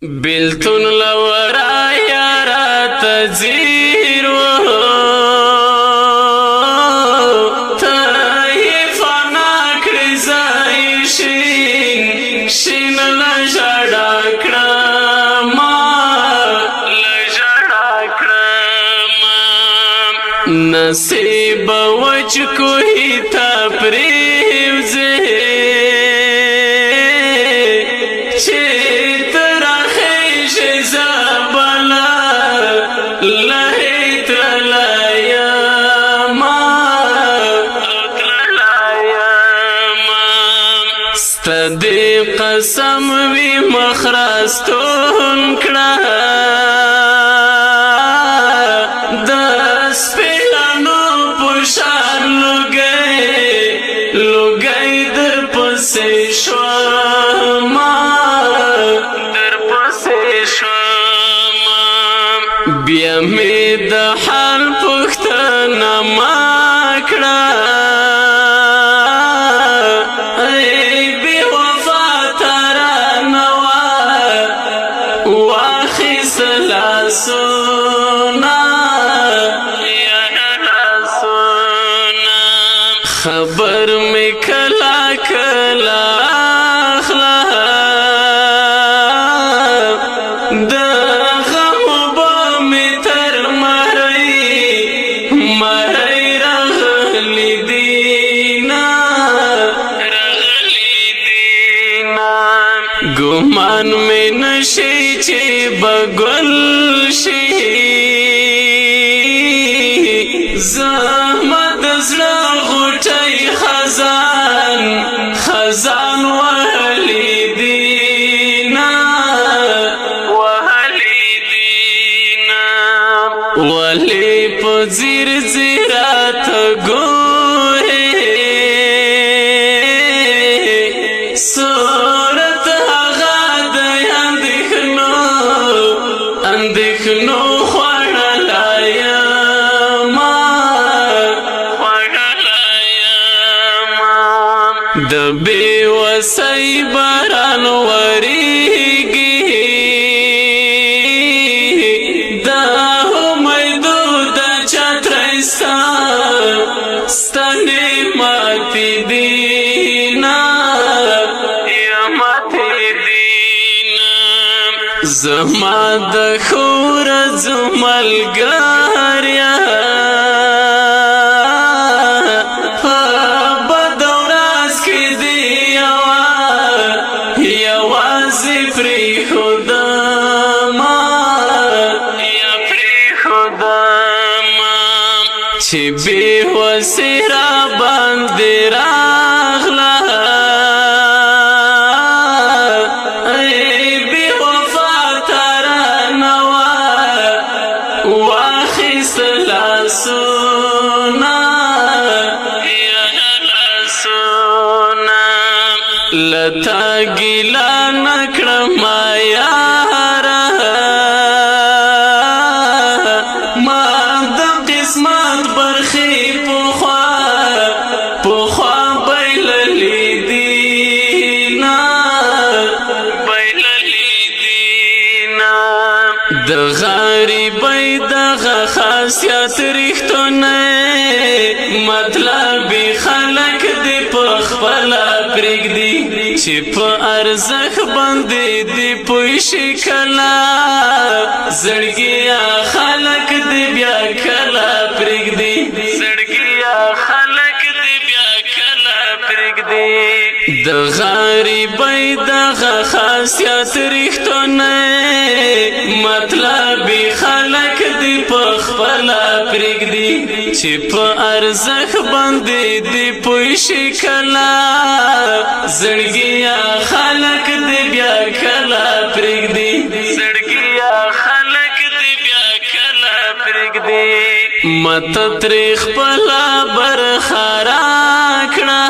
بیلتون لورا یارا تزیر و تایفا ناکڑی زائی شین شین لجڑا کرما نصیب وچ کوئی تا پریوزے ستدی قسم وی مخراستون کڑا دس پیلانو پوشار لگئی در پسی شواما بیا می دا حال پختنا ماکڑا خبر میں کلا کلا اخلا دا غم با میں تر مرائی رغلی دینا گمان میں نشی چی بگل شی زحمت زڑا خزان وحلی دینا ولی پو زیر زیرات گوئے صورت آغاد اندکھنو دبی وسی بران وریگی دا امیدو دا چترستا ستنی ماتی دینا زما د خور زملگاریا چی بی وسی را باندی راغلا ای بی وفا تارا نوا واخیست لاسونا لتا گیلا نکڑم یارا قسمت برخی پوخوا بیللی دینا د غریبی دغه خاصیت ریختونه مطلبی خلق دی پخپلا پرگدی چی پا ارزخ بندی دی پوشی کلا زڑگیا خلق دی بیا کلا پرگدی د غریبی دغه خاصیت ریختونه مطلبی خلق دی پخپلا پرگدی چی پا ارزخ بندی دی پوشی کلا زڑگیا خلق دی بیا کلا پرگدی مت تریخ پلا برخارا کڑا